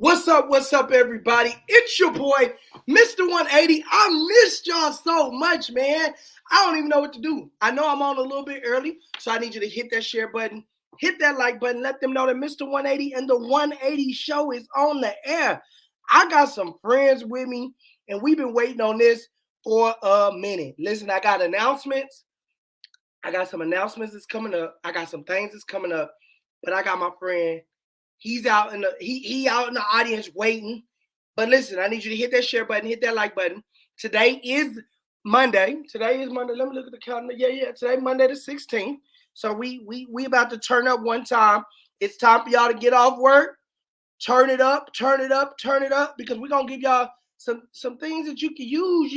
What's up, everybody? It's your boy, Mr. 180. I missed y'all so much, man. I don't even know what to do. I know I'm on a little bit early, so I need you to hit that share button, hit that like button, let them know that Mr. 180 and the 180 show is on the air. I got some friends with me, and we've been waiting on this for a minute. Listen, I got announcements. I got some announcements that's coming up. I got some things that's coming up, but I got my friend. He's out in the out in the audience waiting. But listen, I need you to hit that share button, hit that like button. Today is Monday. Today is Monday. Let me look at the calendar. Yeah. Today, Monday the 16th. So we about to turn up one time. It's time for y'all to get off work. Turn it up, because we're gonna give y'all some things that you can use,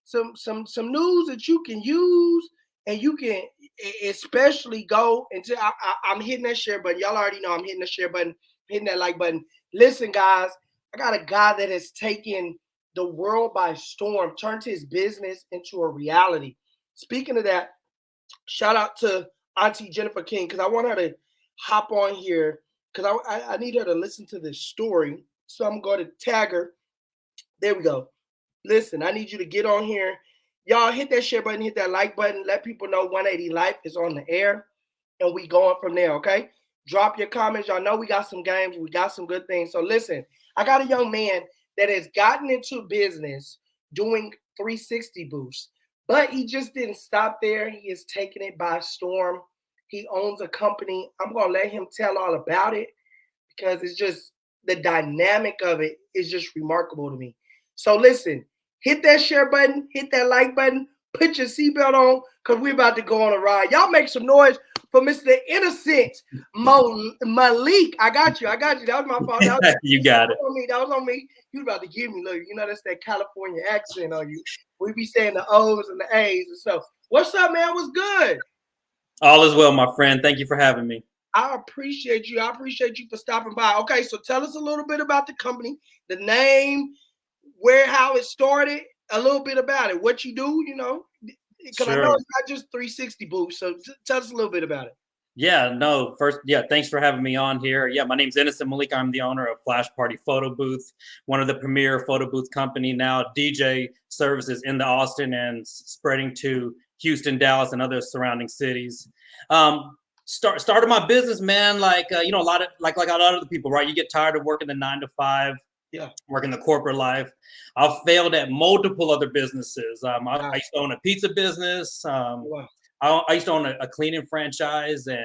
some news that you can use, and you can especially go into I'm hitting that share button. Y'all already know I'm hitting the share button, hitting that like button. Listen, guys, I got a guy that has taken the world by storm, turned his business into a reality. Speaking of that, shout out to Auntie Jennifer King, because I want her to hop on here because I need her to listen to this story. So I'm going to tag her. There we go. Listen, I need you to get on here. Y'all hit that share button, hit that like button. Let people know 180 Life is on the air, and we going from there, okay? Drop your comments. Y'all know we got some games. We got some good things. So listen, I got a young man that has gotten into business doing 360 booths, but he just didn't stop there. He has taken it by storm. He owns a company. I'm going to let him tell all about it because it's just the dynamic of it is just remarkable to me. So listen, hit that share button, hit that like button, put your seatbelt on, because we're about to go on a ride. Y'all make some noise for Mr. Innoscent Malik. I got you. That was my fault. You got it. That was on me. You about to give me, look, that's that California accent on you. We be saying the O's and the A's and stuff. What's up, man? What's good? All is well, my friend. Thank you for having me. I appreciate you. I appreciate you for stopping by. Okay, so tell us a little bit about the company, the name, how it started, a little bit about it, what you do, because I know it's not just 360 booths. So tell us a little bit about it. Thanks for having me on here. Yeah, my name's Innoscent Malik. I'm the owner of Flash Party Photo Booth, one of the premier photo booth company now, DJ services in the Austin and spreading to Houston, Dallas, and other surrounding cities. Started my business, man, like a lot of other people, right? You get tired of working the 9 to 5. Yeah, working the corporate life. I've failed at multiple other businesses. I used to own a pizza business. I used to own a cleaning franchise, and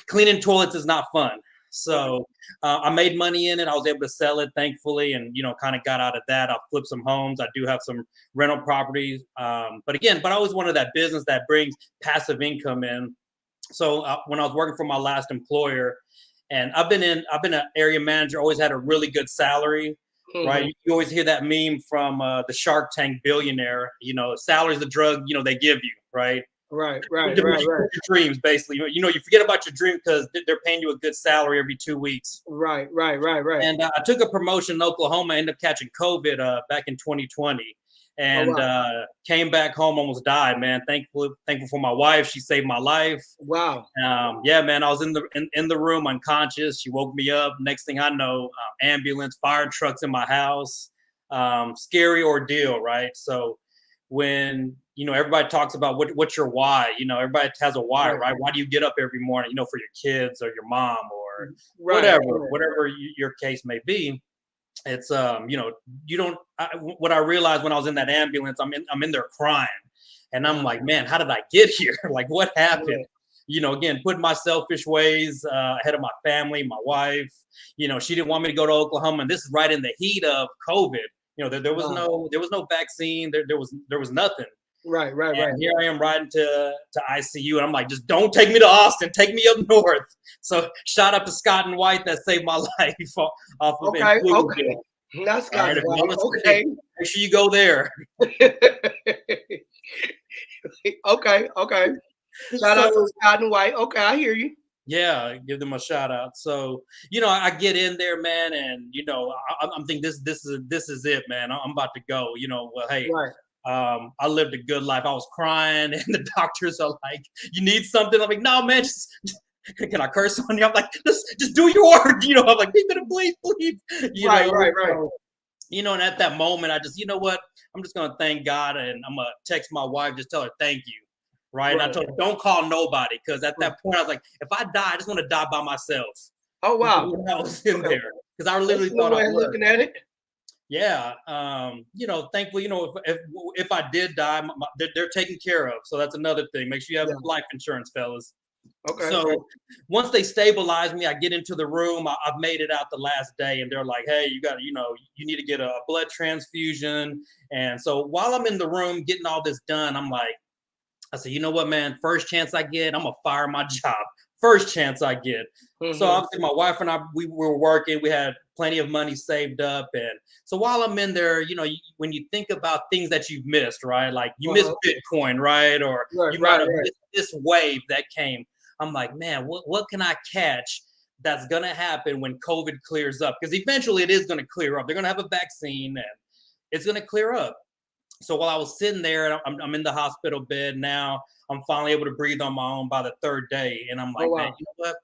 cleaning toilets is not fun. So I made money in it. I was able to sell it, thankfully, and kind of got out of that. I flipped some homes. I do have some rental properties, but I always wanted that business that brings passive income in. So when I was working for my last employer. And I've been an area manager, always had a really good salary, right? You always hear that meme from the Shark Tank billionaire, salary's the drug, they give you, right? Right. Your dreams, basically. You forget about your dream because they're paying you a good salary every 2 weeks. Right. And I took a promotion in Oklahoma, ended up catching COVID back in 2020. And came back home, almost died, man. Thankful for my wife. She saved my life. Wow. Yeah, man. I was in the room unconscious. She woke me up. Next thing I know, ambulance, fire trucks in my house. Scary ordeal, right? So when everybody talks about what's your why, everybody has a why, right? Why do you get up every morning? For your kids or your mom or whatever your case may be. It's what I realized when I was in that ambulance, I'm in there crying, and I'm like, man, how did I get here? Like, what happened? Again, putting my selfish ways ahead of my family, my wife. She didn't want me to go to Oklahoma, and this is right in the heat of COVID. There was no vaccine. There was nothing. Right. Here I am riding to ICU, and I'm like, just don't take me to Austin, take me up north. So shout out to Scott and White that saved my life off of Okay. Not Scott and White. Okay. Make sure you go there. Okay. Shout out to Scott and White. Okay, I hear you. Yeah, give them a shout out. So, I get in there, man, and I'm thinking this is it, man. I'm about to go. Well, hey. Right. I lived a good life. I was crying, and the doctors are like, "You need something?" I'm like, "No, man, can I curse on you? I'm like, just do your work. You know, I'm like, please. You Right, know, right, right. So, you know, and at that moment, I just, you know what? I'm just gonna thank God, and I'm gonna text my wife, just tell her thank you, right? And I told her, don't call nobody, because at that point, I was like, if I die, I just want to die by myself. Oh wow. When I was in there, because I That's literally a new thought way I of was. looking at it. Yeah, you know, thankfully, you know, if I did die, they're taken care of. So that's another thing. Make sure you have Yeah. life insurance, fellas. Okay. So once they stabilize me, I get into the room. I've made it out the last day, and they're like, "Hey, you got, you know, you need to get a blood transfusion." And so while I'm in the room getting all this done, I said, you know what, man? First chance I get, I'm gonna fire my job. First chance I get. So obviously, my wife and I, we were working. We had plenty of money saved up, and so while I'm in there, you know, when you think about things that you've missed, right? Like you missed Bitcoin, right? Or you might have missed this wave that came. I'm like, man, what can I catch that's gonna happen when COVID clears up? Because eventually it is gonna clear up. They're gonna have a vaccine, and it's gonna clear up. So while I was sitting there, I'm in the hospital bed now. I'm finally able to breathe on my own by the third day, and I'm like, man, you know what?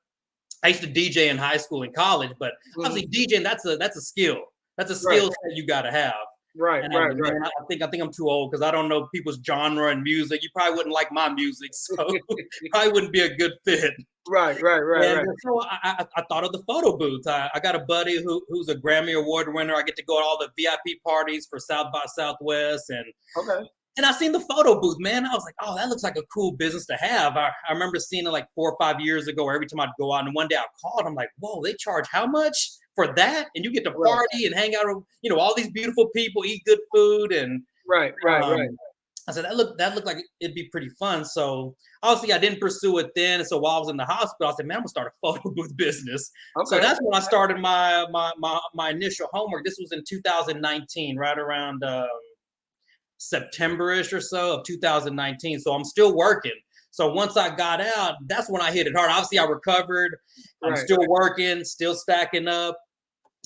I used to DJ in high school and college, but obviously DJing, that's a skill. That's a skill set you got to have. Right, and right. I think I'm too old, because I don't know people's genre and music. You probably wouldn't like my music, so probably wouldn't be a good fit. Right. And so I thought of the photo booth. I got a buddy who's a Grammy Award winner. I get to go to all the VIP parties for South by Southwest, and I seen the photo booth, man. I was like, oh, that looks like a cool business to have. I remember seeing it like 4 or 5 years ago, where every time I'd go out, and one day I called, I'm like, whoa, they charge how much for that? And you get to party and hang out with, you know, all these beautiful people, eat good food, and right. I said, that looked like it'd be pretty fun. So obviously I didn't pursue it then. So while I was in the hospital, I said, man, I'm gonna start a photo booth business. So that's when I started my initial homework. This was in 2019, right around September-ish or so of 2019. So I'm still working. So once I got out, that's when I hit it hard. Obviously I recovered. I'm still working, still stacking up.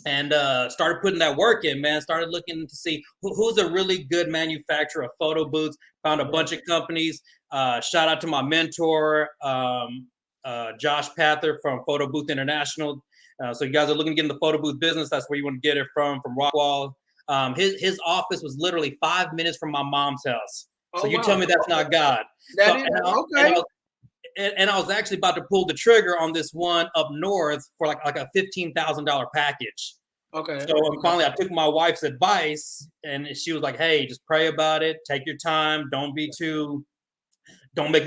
And started putting that work in, man. Started looking to see who's a really good manufacturer of photo booths. Found a bunch of companies. Shout out to my mentor, Josh Pather from Photo Booth International. So you guys are looking to get in the photo booth business, that's where you want to get it from Rockwall. His office was literally 5 minutes from my mom's house. So you tell me that's not God. And I was actually about to pull the trigger on this one up north for like a $15,000 package. So finally, I took my wife's advice, and she was like, "Hey, just pray about it. Take your time. Don't make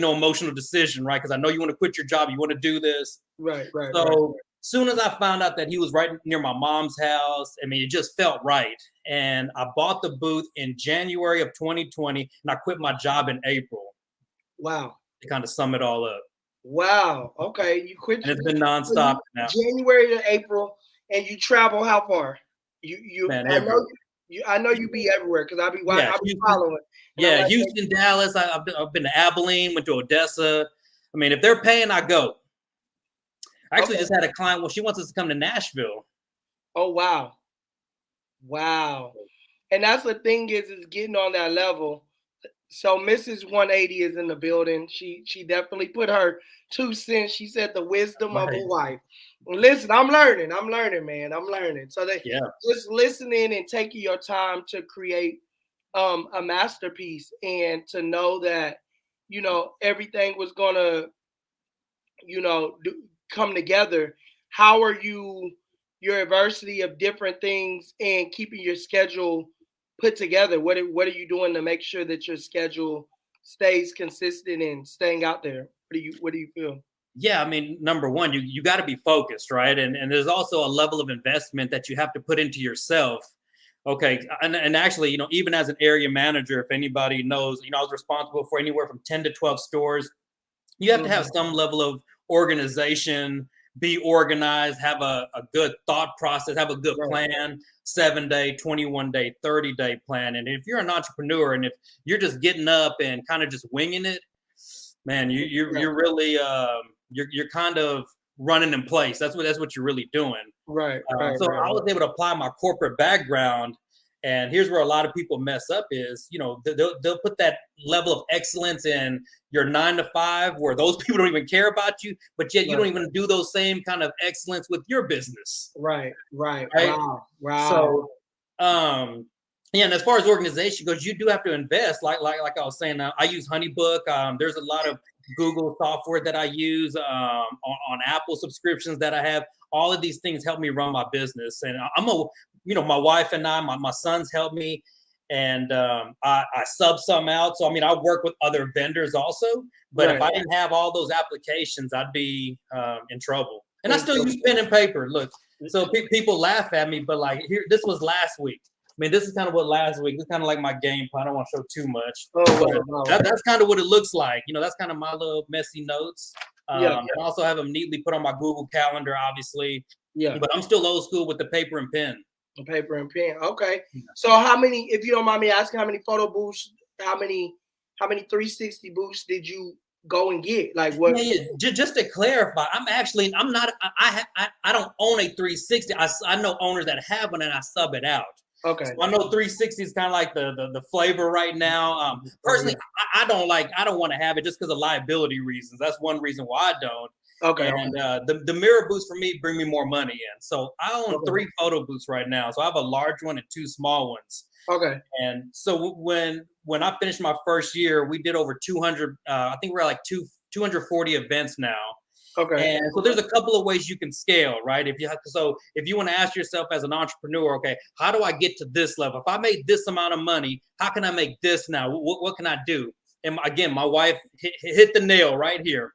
no emotional decision, right? Because I know you want to quit your job. You want to do this." So soon as I found out that he was right near my mom's house, I mean, it just felt right. And I bought the booth in January of 2020, and I quit my job in April. Wow. To kind of sum it all up. Wow. Okay. You quit. And it's been nonstop now. January to April, and you travel how far? Man, I know you be everywhere, because I'll be following. Yeah, Houston, Dallas. I've been to Abilene, went to Odessa. I mean, if they're paying, I go. I actually just had a client. Well, she wants us to come to Nashville. Oh wow. And that's the thing is getting on that level. So Mrs. 180 is in the building. She definitely put her 2 cents. She said the wisdom of a wife. Listen, I'm learning, man. I'm learning. So just listening and taking your time to create a masterpiece, and to know that, you know, everything was gonna, you know, come together. How are your adversity of different things and keeping your schedule put together? What are you doing to make sure that your schedule stays consistent and staying out there? What do you feel? Yeah, I mean, number one, you got to be focused, right? And there's also a level of investment that you have to put into yourself. Okay, and actually, you know, even as an area manager, if anybody knows, you know, I was responsible for anywhere from 10 to 12 stores. You have to have some level of organization, be organized, have a good thought process, have a good plan, 7-day, 21-day, 30-day plan. And if you're an entrepreneur, and if you're just getting up and kind of just winging it, man, you're really you're kind of running in place. That's what you're really doing. Right. So I was able to apply my corporate background And here's where a lot of people mess up is, they'll put that level of excellence in your 9 to 5 where those people don't even care about you, but yet you don't even do those same kind of excellence with your business. Right. Wow. So, yeah, and as far as organization goes, you do have to invest. Like I was saying, I use HoneyBook. There's a lot of Google software that I use, on Apple subscriptions that I have. All of these things help me run my business, and my wife and my sons help me, and I sub some out. So I mean, I work with other vendors also, but if I didn't have all those applications, I'd be in trouble. And I still use pen and paper. Look, so people laugh at me, but like this was last week. I mean, this is kind of what last week. This is kind of like my game plan. I don't want to show too much. That's kind of what it looks like. That's kind of my little messy notes. And I also have them neatly put on my Google Calendar, obviously. Yeah. But I'm still old school with the paper and pen. Paper and pen. Okay. So how many, if you don't mind me asking, how many photo booths, how many 360 booths did you go and get? Like what? Yeah. Just to clarify, I'm not, I don't own a 360. I know owners that have one and I sub it out. Okay. So I know 360 is kind of like the flavor right now. Personally, I don't want to have it just because of liability reasons. That's one reason why I don't. Okay. And the mirror booths for me bring me more money in. So I own 3 photo booths right now. So I have a large one and 2 small ones. Okay. And so when I finished my first year, we did over 200. I think we're at like 240 events now. Okay. And so there's a couple of ways you can scale, right? If you want to ask yourself as an entrepreneur, okay, how do I get to this level? If I made this amount of money, how can I make this now? What can I do? And again, my wife hit the nail right here.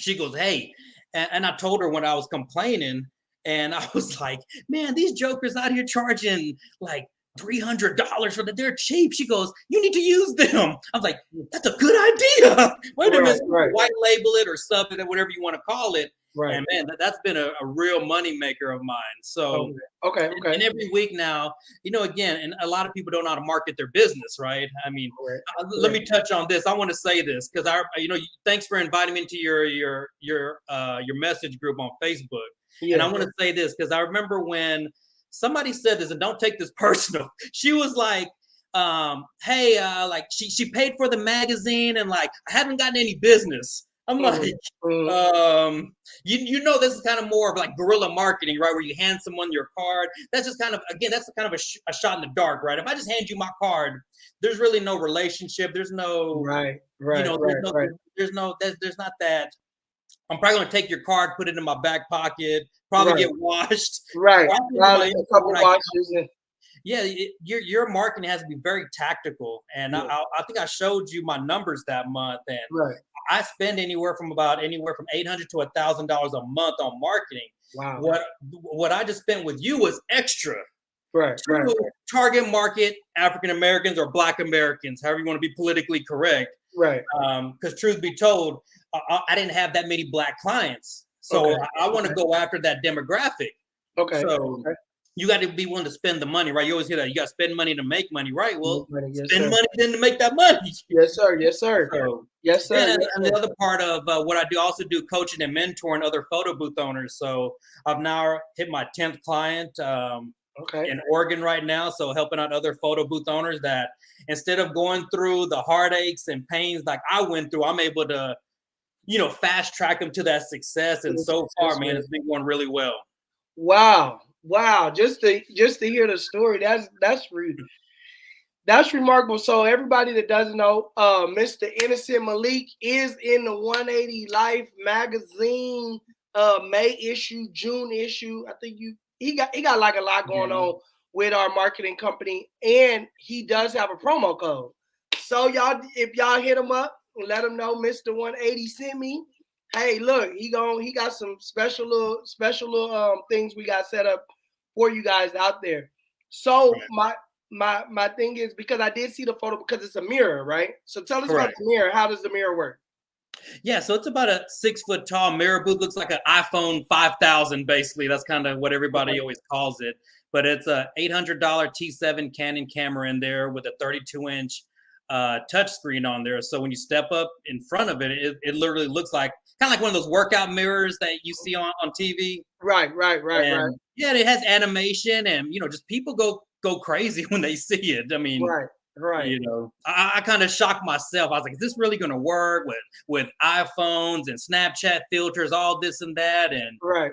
She goes, hey, and I told her when I was complaining, and I was like, man, these jokers out here charging like $300 for that. They're cheap. She goes, you need to use them. I was like, that's a good idea. Wait a minute, white label it or sub it, whatever you want to call it. Right. And man, that's been a real money maker of mine. So okay. And every week now, again, and a lot of people don't know how to market their business, right? I mean, let me touch on this. I want to say this because thanks for inviting me into your message group on Facebook. Yeah. And I want to say this because I remember when somebody said this, and don't take this personal. She was like, hey, like she paid for the magazine and like, I haven't gotten any business. I'm like, this is kind of more of like guerrilla marketing, right? Where you hand someone your card. That's just kind of, again, that's kind of a shot in the dark, right? If I just hand you my card, there's really no relationship. There's no, there's not that. I'm probably going to take your card, put it in my back pocket, probably get washed. Right. A couple washes. Yeah, your marketing has to be very tactical. And I think I showed you my numbers that month. And I spend anywhere from $800 to $1,000 a month on marketing. Wow. What I just spent with you was extra. Right. Target market African Americans or Black Americans, however you want to be politically correct. Right. Because truth be told, I didn't have that many Black clients. So I want to go after that demographic. Okay. So you got to be willing to spend the money, right? You always hear that. You got to spend money to make money, right? Well, spend money then to make that money. Yes, sir. So, yes, sir. And the other part of what I do, also do coaching and mentoring other photo booth owners. So I've now hit my 10th client in Oregon right now. So helping out other photo booth owners that instead of going through the heartaches and pains like I went through, I'm able to, fast track them to that success. And so far, man, it's been going really well. Wow. Just to hear the story, that's remarkable. So everybody that doesn't know, Mr. Innoscent Malik is in the 180 Life magazine, May issue, June issue. I think he got like a lot going on with our marketing company, and he does have a promo code. So y'all, if y'all hit him up, let him know Mr. 180 sent me. Hey, look, he got some special little things we got set up for you guys out there. So my thing is, because I did see the photo, because it's a mirror, right? So tell us about the mirror. How does the mirror work? Yeah, so it's about a 6 foot tall mirror booth. Looks like an iPhone 5000, basically. That's kind of what everybody always calls it. But it's a $800 T7 Canon camera in there with a 32-inch touch screen on there. So when you step up in front of it, it literally looks like kind of like one of those workout mirrors that you see on TV. Right. Yeah, it has animation, and just people go go crazy when they see it. I mean, right. you know, I kind of shocked myself. I was like, is this really going to work with iPhones and Snapchat filters, all this and that? And right.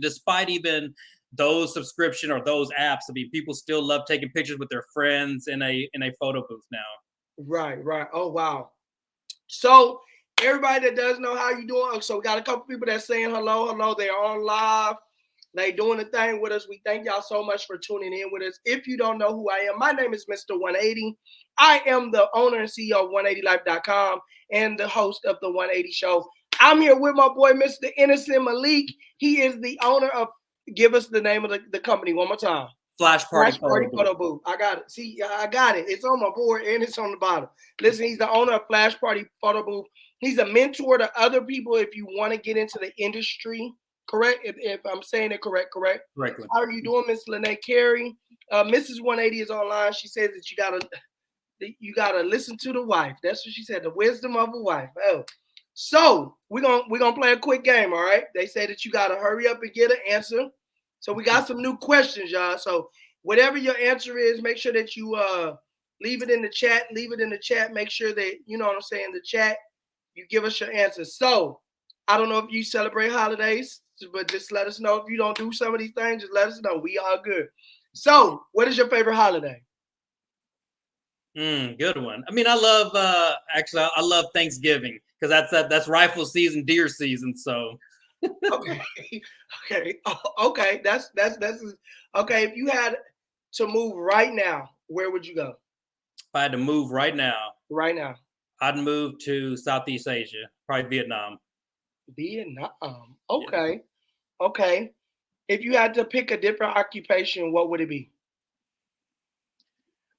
despite even those subscription or those apps, I mean, people still love taking pictures with their friends in a photo booth now. Right. Oh wow. So everybody that does know how you doing. So we got a couple people that's saying hello. They're on live. They doing the thing with us. We thank y'all so much for tuning in with us. If you don't know who I am, my name is Mr. 180. I am the owner and CEO of 180life.com and the host of the 180 Show. I'm here with my boy, Mr. Innoscent Malik. He is the owner of, give us the name of the company one more time. Flash Party Photo Booth. I got it. See, I got it. It's on my board and it's on the bottom. Listen, he's the owner of Flash Party Photo Booth. He's a mentor to other people if you want to get into the industry. Correct? If I'm saying it correctly. How are you doing, Miss Lene Carey? Mrs. 180 is online. She says that you gotta listen to the wife. That's what she said. The wisdom of a wife. Oh, so we're gonna play a quick game. All right. They say that you gotta hurry up and get an answer. So we got some new questions, y'all. So whatever your answer is, make sure that you leave it in the chat. Make sure that you know what I'm saying. The chat. You give us your answer. So I don't know if you celebrate holidays, but just let us know if you don't do some of these things. Just let us know. We are good. So, what is your favorite holiday? Good one. I mean, I love I love Thanksgiving because that's rifle season, deer season. So, okay. That's okay. If you had to move right now, where would you go? If I had to move right now, I'd move to Southeast Asia, probably Vietnam. Okay. Yeah. Okay. If you had to pick a different occupation, what would it be?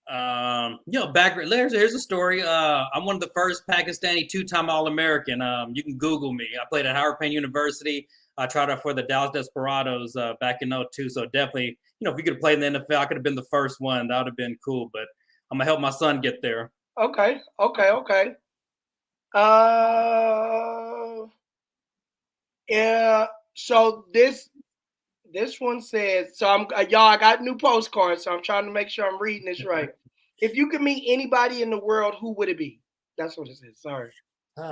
Here's a story. I'm one of the first Pakistani two-time All-American. You can Google me. I played at Howard Payne University. I tried out for the Dallas Desperados back in 2002. So definitely, if you could have played in the NFL, I could have been the first one. That would have been cool. But I'm gonna help my son get there. Okay. Yeah. So this one says, so y'all, I got new postcards, so I'm trying to make sure I'm reading this right. If you could meet anybody in the world, who would it be? That's what it says. Sorry.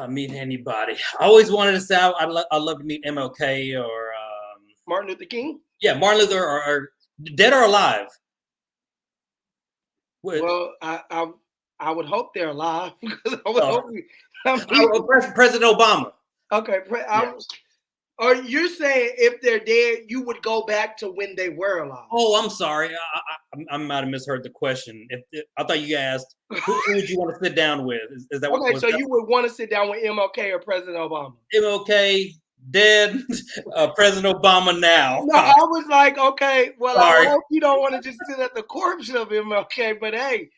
Meet anybody. I always wanted to say I'd love to meet MLK or Martin Luther King. Yeah, Martin Luther or dead or alive. Well, I would hope they're alive. President Obama. Okay. Or you're saying if they're dead, you would go back to when they were alive? Oh, I'm sorry. I might have misheard the question. I thought you asked who would you want to sit down with? Is that okay? So you would want to sit down with MLK or President Obama? MLK dead, President Obama now. No, I was like, okay. Well, sorry. I hope you don't want to just sit at the corpse of MLK. But hey,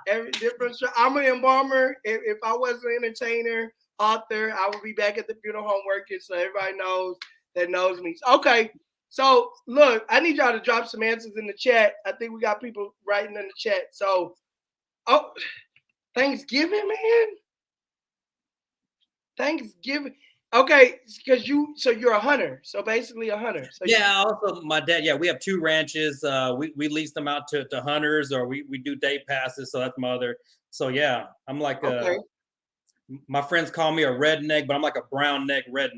every different. I'm an embalmer. If I was an entertainer, author, I would be back at the funeral home working, so everybody knows me. Okay, so look, I need y'all to drop some answers in the chat. I think we got people writing in the chat. So, Thanksgiving, man. Thanksgiving. Okay, because you're a hunter. So basically a hunter. So yeah, also my dad. Yeah, we have 2 ranches. We lease them out to hunters, or we do day passes. So that's my other. So yeah, I'm like my friends call me a redneck, but I'm like a brown neck redneck.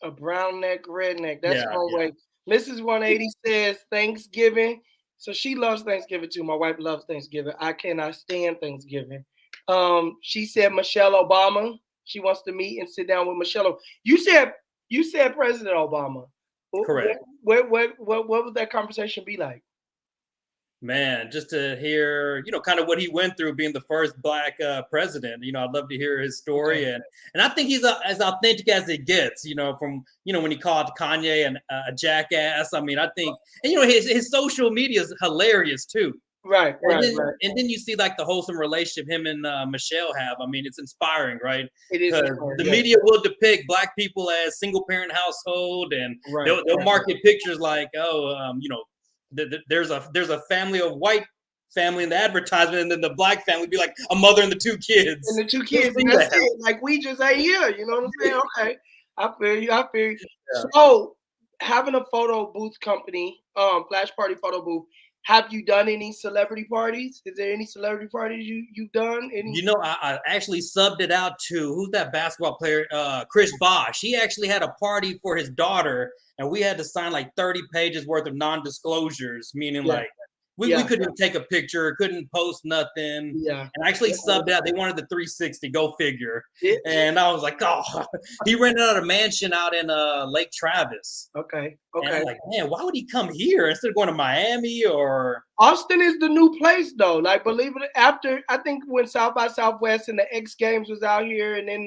A brown neck redneck. That's one way. Mrs. 180 says Thanksgiving. So she loves Thanksgiving too. My wife loves Thanksgiving. I cannot stand Thanksgiving. She said Michelle Obama. She wants to meet and sit down with Michelle. You said President Obama. Correct. What would that conversation be like? Man, just to hear, kind of what he went through being the first Black president. I'd love to hear his story, and I think he's as authentic as it gets. From when he called Kanye a jackass. I mean, I think, and his social media is hilarious too. Right. And then you see like the wholesome relationship him and Michelle have. I mean, it's inspiring, right? It is. The media will depict Black people as single parent household, and they'll market pictures like, there's a family of white family in the advertisement, and then the Black family would be like a mother and the 2 kids. And the 2 kids, that's it. Like we just ain't here. You know what I'm saying? Okay, I feel you. Yeah. So having a photo booth company, Flash Party Photo Booth, have you done any celebrity parties? Is there any celebrity parties you've done? Any? I actually subbed it out to who's that basketball player? Chris Bosh. He actually had a party for his daughter, and we had to sign like 30 pages worth of non-disclosures, meaning like we couldn't take a picture, couldn't post nothing. Yeah. And I actually subbed out. They wanted the 360, go figure. And I was like, oh, he rented out a mansion out in Lake Travis. Okay. And I'm like, man, why would he come here instead of going to Miami or? Austin is the new place though. Like, believe it, after I think when South by Southwest and the X Games was out here, and then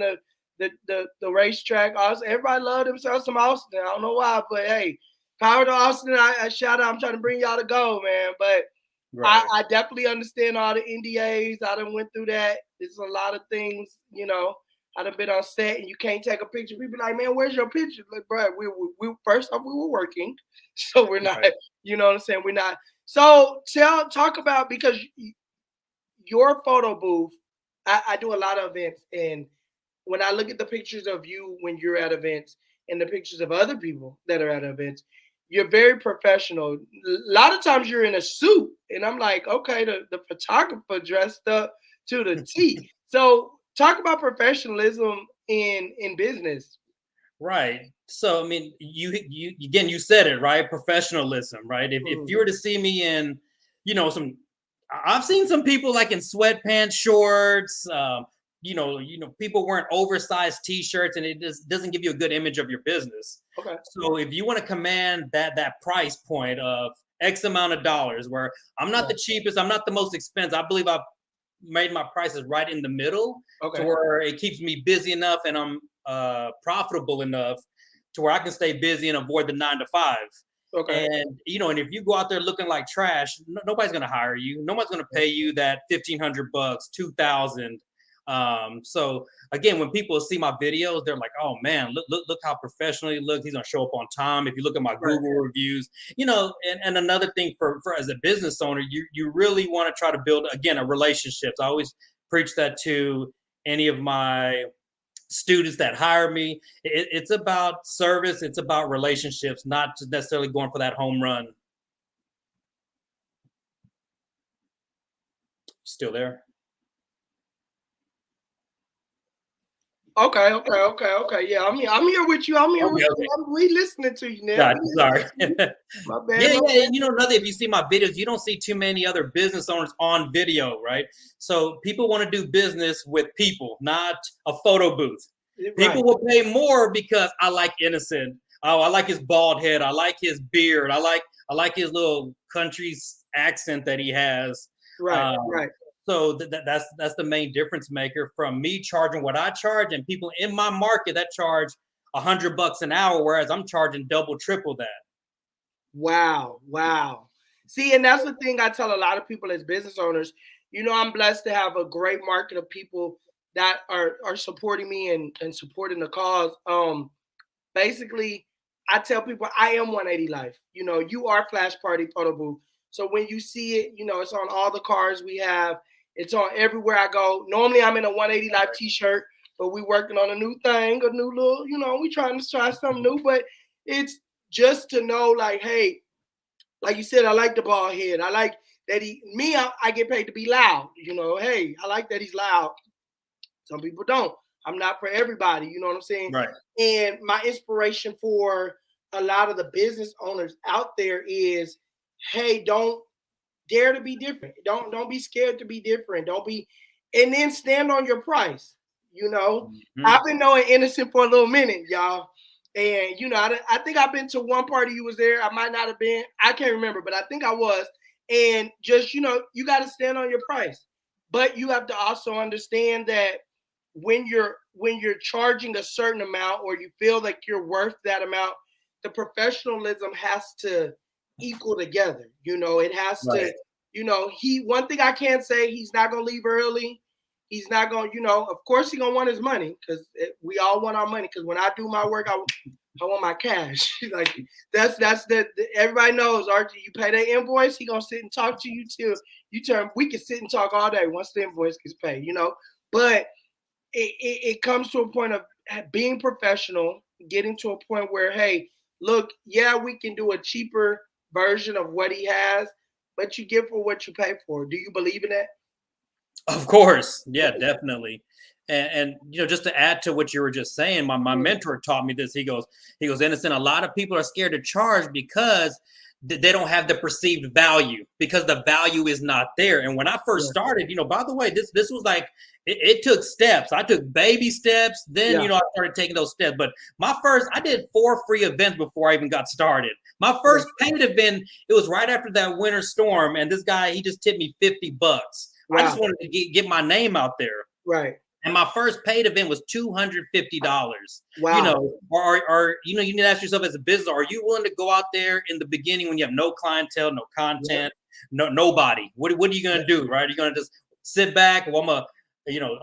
the racetrack, everybody loved themselves some Austin. I don't know why, but hey, power to Austin. I shout out. I'm trying to bring y'all to go, man. But I definitely understand all the NDAs. I done went through that. There's a lot of things, I done been on set and you can't take a picture. People like, man, where's your picture? Like, bro, we first off, we were working. So we're not, you know what I'm saying? We're not. So talk about, because your photo booth, I do a lot of events, and when I look at the pictures of you when you're at events and the pictures of other people that are at events, you're very professional. A lot of times you're in a suit, and I'm like, okay, the photographer dressed up to the T. So talk about professionalism in business. Right. So, I mean, you said it, right? Professionalism, right? If you were to see me in, I've seen some people like in sweatpants, shorts, people wearing oversized t-shirts, and it just doesn't give you a good image of your business. Okay. So if you want to command that price point of X amount of dollars, where I'm not the cheapest, I'm not the most expensive, I believe I've made my prices right in the middle, to where it keeps me busy enough and I'm profitable enough to where I can stay busy and avoid the 9 to 5. Okay. And and if you go out there looking like trash, nobody's gonna hire you. Nobody's gonna pay you that $1,500, $2,000. So again, when people see my videos, they're like, "Oh man, look how professional he looks. He's gonna show up on time." If you look at my Google reviews, and another thing for as a business owner, you really want to try to build, again, a relationship. I always preach that to any of my students that hire me. It's about service, it's about relationships, not just necessarily going for that home run. Still there? Okay. Yeah, I'm here with you. I'm here with you. We listening to you now. Sorry. My bad. Yeah. Another, if you see my videos, you don't see too many other business owners on video, right? So people want to do business with people, not a photo booth. People will pay more because I like Innoscent. Oh, I like his bald head. I like his beard. I like his little country accent that he has. Right. So that's the main difference maker from me charging what I charge and people in my market that charge $100 an hour, whereas I'm charging double, triple that. Wow. See, and that's the thing I tell a lot of people as business owners. I'm blessed to have a great market of people that are supporting me and supporting the cause. Basically, I tell people I am 180 Life. You are Flash Party Photo Booth. So when you see it, it's on all the cars we have. It's on everywhere I go. Normally I'm in a 180 Life t-shirt, but we working on a new thing, a new little, we trying to try something new. But it's just to know, like, hey, like you said, I like the bald head. I like that I get paid to be loud. Hey, I like that he's loud. Some people don't. I'm not for everybody. You know what I'm saying? Right. And my inspiration for a lot of the business owners out there is, hey, don't dare to be different. Don't be scared to be different. And then stand on your price. I've been knowing Innoscent for a little minute, y'all. And I think I've been to one party you was there. I might not have been. I can't remember, but I think I was. And just, you got to stand on your price. But you have to also understand that when you're charging a certain amount, or you feel like you're worth that amount, the professionalism has to equal together. It has to, one thing I can't say, he's not going to leave early. He's not going to, of course he's going to want his money, because we all want our money. Because when I do my work, I want my cash. Like that's everybody knows, Archie, you pay that invoice, he going to sit and talk to you till you turn. We can sit and talk all day once the invoice gets paid, but it comes to a point of being professional, getting to a point where, hey, look, yeah, we can do a cheaper version of what he has, but you get for what you pay for. Do you believe in that? Of course. Yeah, definitely. And you know, just to add to what you were just saying, my mentor taught me this. He goes, Innocent, a lot of people are scared to charge because they don't have the perceived value, because the value is not there. And when I first started, you know, by the way, this was like it took steps. I took baby steps. Then, you know, I started taking those steps. But I did 4 free events before I even got started. My first paid event, it was right after that winter storm. And this guy, he just tipped me $50. Wow. I just wanted to get my name out there. Right. And my first paid event was $250. Wow. You know, or you know, you need to ask yourself as a business, are you willing to go out there in the beginning when you have no clientele, no content, nobody? What are you gonna do, right? Are you gonna just sit back? Well, I'm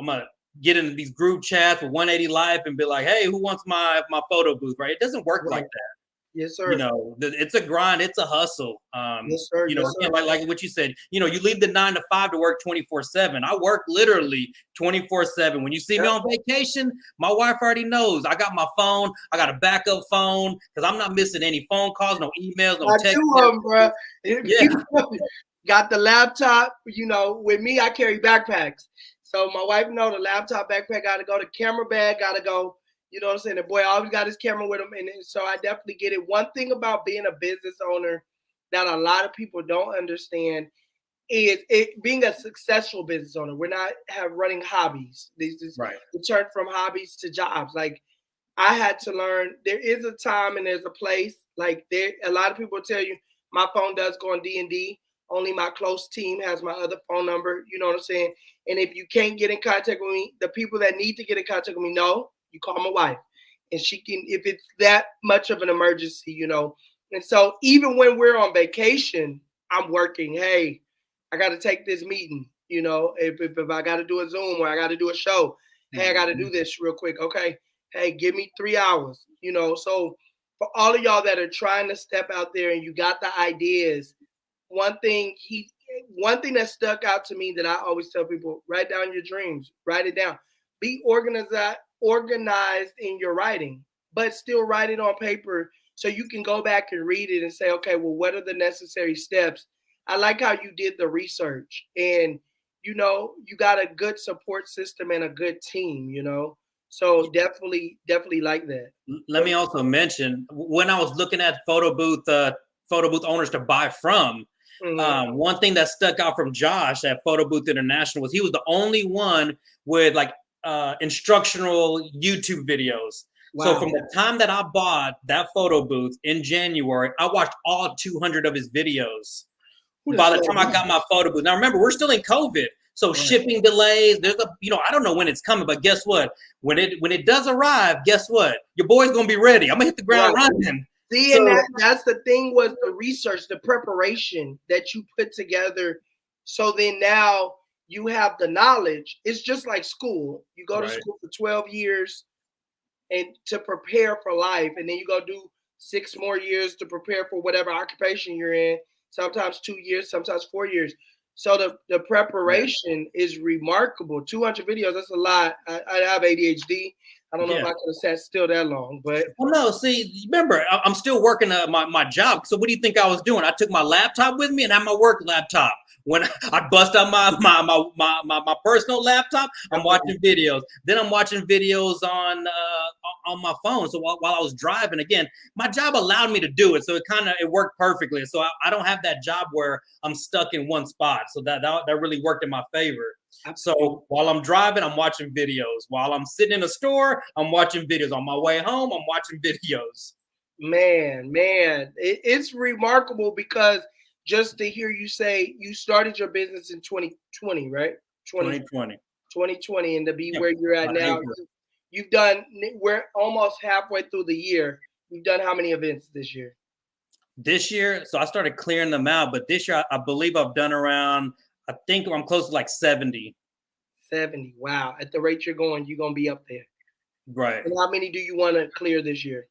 gonna get into these group chats with 180 Life and be like, hey, who wants my photo booth, right? It doesn't work like that. Yes, sir. You know, it's a grind, it's a hustle. Yes, sir. You know, like what you said, you know, you leave the 9 to 5 to work 24/7. I work literally 24/7. When you see me on vacation, my wife already knows. I got my phone, I got a backup phone because I'm not missing any phone calls, no emails, no text. Bro. Yeah. Got the laptop, you know, with me, I carry backpacks. So my wife know the laptop backpack gotta go, the camera bag gotta go. You know what I'm saying? The boy always got his camera with him. And so I definitely get it. One thing about being a business owner that a lot of people don't understand is being a successful business owner. We're not running hobbies. This is we turn from hobbies to jobs. Like I had to learn there is a time and there's a place. Like a lot of people tell you my phone does go on D&D. Only my close team has my other phone number. You know what I'm saying? And if you can't get in contact with me, the people that need to get in contact with me know. You call my wife and she can, if it's that much of an emergency, you know. And so even when we're on vacation, I'm working. Hey, I got to take this meeting, you know, if I got to do a Zoom or I got to do a show. Hey, I got to do this real quick. Okay. Hey, give me 3 hours, you know. So for all of y'all that are trying to step out there and you got the ideas, one thing that stuck out to me that I always tell people, write down your dreams, write it down. Be organized in your writing, but still write it on paper so you can go back and read it and say, okay, well, what are the necessary steps? I like how you did the research and, you know, you got a good support system and a good team, you know, so definitely like that. Let me also mention when I was looking at photo booth owners to buy from, one thing that stuck out from Josh at Photo Booth International was he was the only one with like instructional YouTube videos. Wow. So from the time that I bought that photo booth in January, I watched all 200 of his videos. By the time I got my photo booth. Now remember, we're still in COVID. So shipping delays, I don't know when it's coming, but guess what? When it does arrive, guess what? Your boy's gonna be ready. I'm gonna hit the ground running. See, and that's the thing was the research, the preparation that you put together. So then now you have the knowledge. It's just like school. You go to school for 12 years and to prepare for life. And then you go do 6 more years to prepare for whatever occupation you're in. Sometimes 2 years, sometimes 4 years. So the preparation is remarkable. 200 videos, that's a lot. I have ADHD. I don't know if I could have sat still that long, but no. See, remember, I'm still working my job. So what do you think I was doing? I took my laptop with me and had my work laptop. When I bust out my personal laptop, I'm watching videos. Then I'm watching videos on my phone. So while I was driving, again, my job allowed me to do it. So it worked perfectly. So I don't have that job where I'm stuck in one spot. So that really worked in my favor. So while I'm driving, I'm watching videos. While I'm sitting in a store, I'm watching videos. On my way home, I'm watching videos. Man, it's remarkable because just to hear you say you started your business in 2020, right? 2020, and to be where you're at now, you've done. We're almost halfway through the year. You've done how many events this year? This year, so I started clearing them out, but this year I believe I've done around. I think I'm close to like 70. 70. Wow. At the rate you're going, you're going to be up there. Right. And how many do you want to clear this year?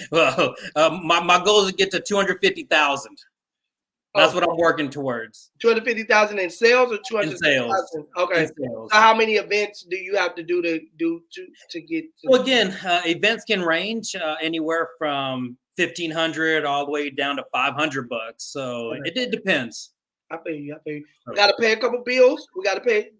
Well, my goal is to get to 250,000. That's what I'm working towards. 250,000 in sales or 250,000? Okay. So how many events do you have to do to get? Well, again, events can range anywhere from $1,500 all the way down to $500. So it depends. I feel you. We got to pay a couple bills. We got to pay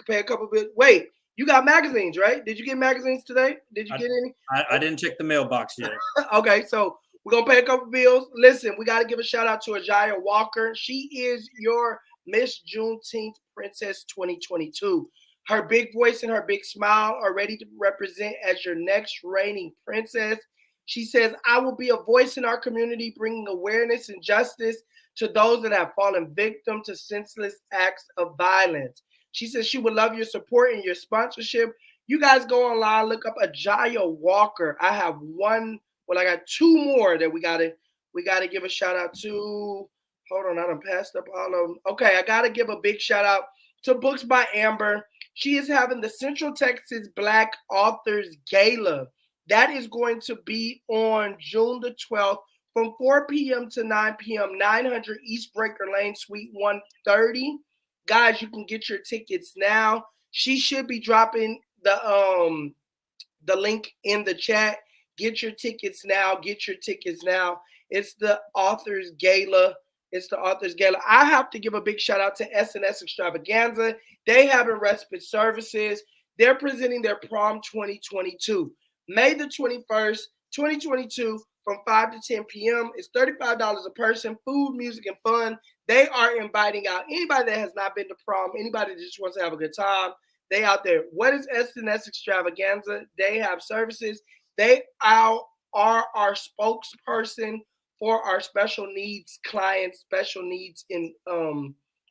a couple bills. Wait, you got magazines, right? Did you get magazines today? Did you get any? I didn't check the mailbox yet. Okay, so we're going to pay a couple bills. Listen, we got to give a shout out to Ajaya Walker. She is your Miss Juneteenth Princess 2022. Her big voice and her big smile are ready to represent as your next reigning princess. She says, I will be a voice in our community, bringing awareness and justice to those that have fallen victim to senseless acts of violence. She says she would love your support and your sponsorship. You guys go online, look up Ajaya Walker. I have I got two more that we gotta give a shout out to. Hold on, I done passed up all of them. Okay, I gotta give a big shout out to Books by Amber. She is having the Central Texas Black Authors Gala. That is going to be on June the 12th from 4 p.m. to 9 p.m., 900 East Breaker Lane, Suite 130. Guys, you can get your tickets now. She should be dropping the link in the chat. Get your tickets now. Get your tickets now. It's the Authors Gala. I have to give a big shout out to S&S Extravaganza. They have respite services. They're presenting their prom 2022. May the 21st, 2022, from 5 to 10 p.m. It's $35 a person, food, music, and fun. They are inviting out anybody that has not been to prom, anybody that just wants to have a good time. They out there. What is S&S Extravaganza? They have services. They are our spokesperson for our special needs clients, special needs in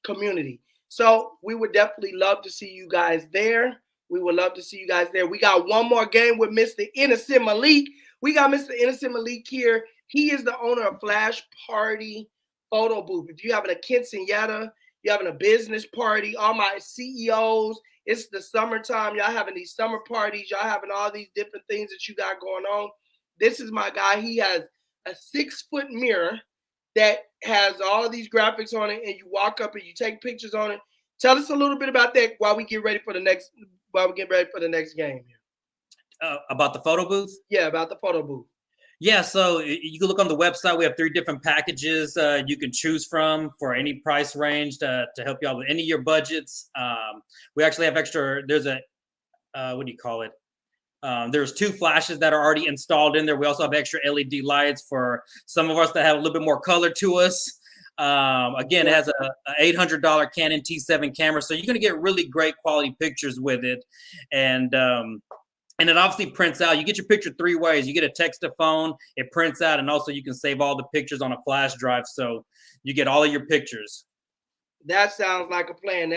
community. So we would definitely love to see you guys there. We got one more game with Mr. Innoscent Malik. We got Mr. Innoscent Malik here. He is the owner of Flash Party Photo Booth. If you're having a quinceañera, you're having a business party, all my CEOs, it's the summertime. Y'all having these summer parties. Y'all having all these different things that you got going on. This is my guy. He has a 6-foot mirror that has all of these graphics on it, and you walk up and you take pictures on it. Tell us a little bit about that while we get ready for the next game. About the photo booth? Yeah, about the photo booth. Yeah, so you can look on the website. We have 3 different packages you can choose from for any price range to help you out with any of your budgets. We actually have extra. There's a what do you call it? There's 2 flashes that are already installed in there. We also have extra LED lights for some of us that have a little bit more color to us. Again, it has a $800 Canon T7 camera, so you're going to get really great quality pictures with it. And it obviously prints out. You get your picture 3 ways. You get a text to phone, it prints out, and also you can save all the pictures on a flash drive, so you get all of your pictures. That sounds like a plan.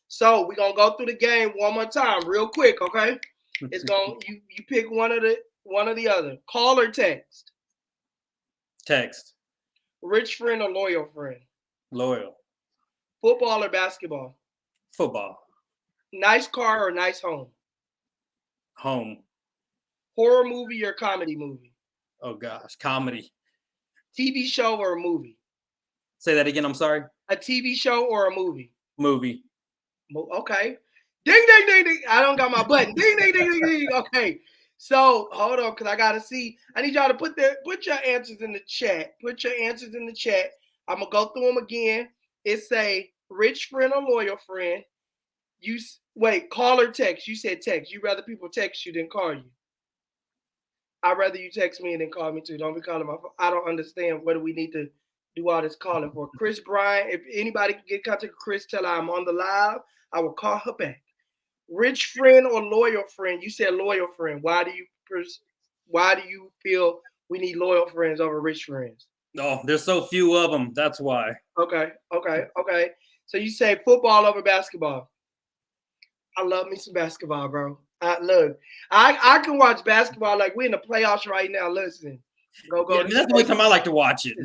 So we're going to go through the game one more time real quick, okay? It's going you pick one or the other. Call or text? Text. Rich friend or loyal friend? Loyal. Football or basketball? Football. Nice car or nice home? Home. Horror movie or comedy movie? Oh gosh, comedy. TV show or a movie? Say that again, I'm sorry. A TV show or a movie? Movie. Okay. Ding, ding, ding, ding. I don't got my button. Ding, ding, ding, ding, ding. Okay. So hold on, because I gotta see. I need y'all to put your answers in the chat. Put your answers in the chat. I'm gonna go through them again. It say rich friend or loyal friend. Call or text. You said text. You rather people text you than call you. I'd rather you text me and then call me too. Don't be calling my phone. I don't understand. What do we need to do all this calling for? Chris Bryant, if anybody can get in contact with Chris, tell her I'm on the live. I will call her back. Rich friend or loyal friend? You said loyal friend. Why do you feel we need loyal friends over rich friends? Oh, there's so few of them. That's why. Okay. So you say football over basketball. I love me some basketball, bro. I can watch basketball like we're in the playoffs right now. Listen, go. Yeah, that's the only time I like to watch it.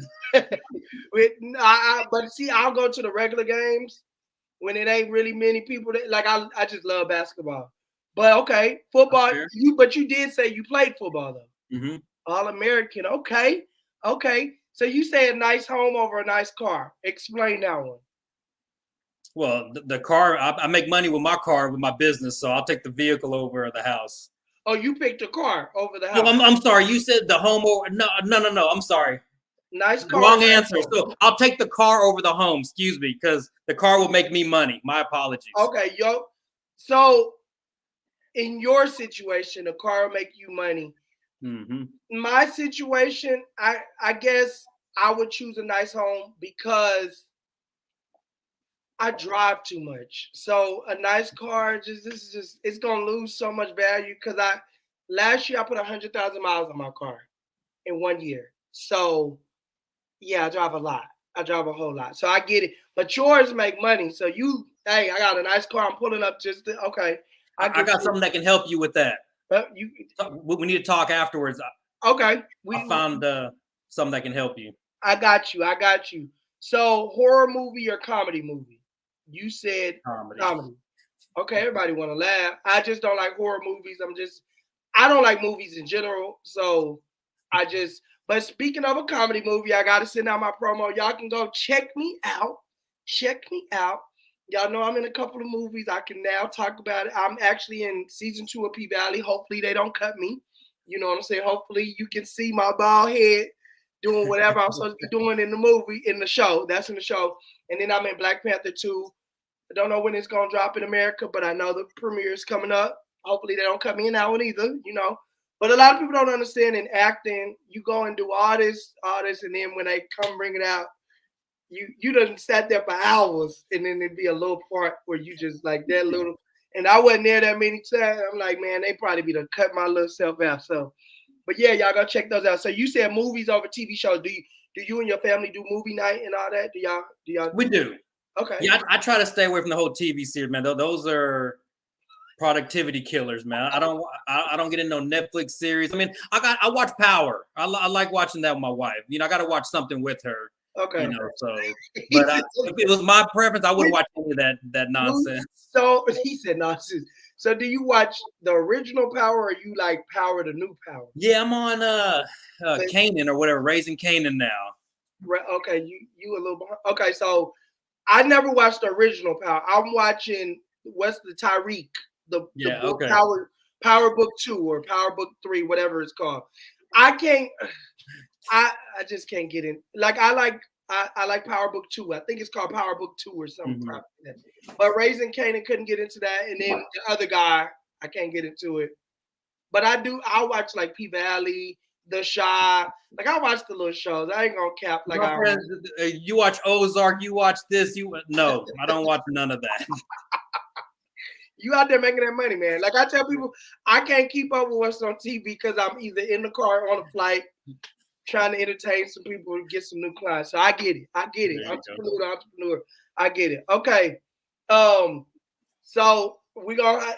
But see, I'll go to the regular games when it ain't really many people. I just love basketball. But okay, football. But you did say you played football though. Mm-hmm. All American. Okay. So you say a nice home over a nice car. Explain that one. Well, the car, I make money with my car, with my business, so I'll take the vehicle over the house. Oh, you picked a car over the No, house. I'm sorry. You said the home or no. I'm sorry. Nice car. Wrong answer. So I'll take the car over the home. Excuse me, because the car will make me money. My apologies. Okay, yo. So in your situation, a car will make you money. Mm-hmm. My situation, I guess I would choose a nice home because I drive too much. So a nice car, it's gonna lose so much value because last year I put 100,000 miles on my car in 1 year. So yeah, I drive a lot. I drive a whole lot. So I get it. But yours make money. So hey, I got a nice car. I'm pulling up okay. I got something that can help you with that. We need to talk afterwards. Okay. I found something that can help you. I got you. So horror movie or comedy movie? You said comedy. Okay, everybody want to laugh. I just don't like horror movies. I don't like movies in general. So but speaking of a comedy movie, I got to send out my promo. Y'all can go check me out. Y'all know I'm in a couple of movies. I can now talk about it. I'm actually in season 2 of P-Valley. Hopefully they don't cut me. You know what I'm saying? Hopefully you can see my bald head doing whatever I'm supposed to be doing in the movie, in the show. That's in the show. And then I'm in Black Panther 2. I don't know when it's going to drop in America, but I know the premiere is coming up. Hopefully they don't cut me in that one either, you know. But a lot of people don't understand in acting, you go and do all this, and then when they come bring it out, you done sat there for hours, and then it'd be a little part where you just like that little, and I wasn't there that many times. I'm like, man, they probably be to cut my little self out. So, but yeah, y'all go check those out. So you said movies over TV shows. Do you and your family do movie night and all that? Do y'all? We do. Okay. Yeah, I try to stay away from the whole TV series, man. Those are productivity killers, man. I don't get into no Netflix series. I mean, I watch Power. I like watching that with my wife. You know, I got to watch something with her. Okay. You know, so but if it was my preference, I wouldn't watch any of that nonsense. So he said nonsense. So do you watch the original Power or you like Power, the new Power? Yeah, I'm on Kanan or whatever, Raising Kanan now. Okay, you a little behind. Okay, so I never watched the original Power. I'm watching what's the Tyreek, the book, okay. Power Book 2 or Power Book 3, whatever it's called. I just can't get in. Like I like Power Book 2. I think it's called Power Book 2 or something. Mm-hmm. But Raising Kanan couldn't get into that, and then the other guy, I can't get into it. But I watch like P-Valley, The Shy. Like I watch the little shows. I ain't gonna cap. Like you watch Ozark, you watch this. No, I don't watch none of that. You out there making that money, man. Like I tell people, I can't keep up with what's on TV because I'm either in the car or on a flight, trying to entertain some people and get some new clients. So I get it. Entrepreneur. I get it. Okay. So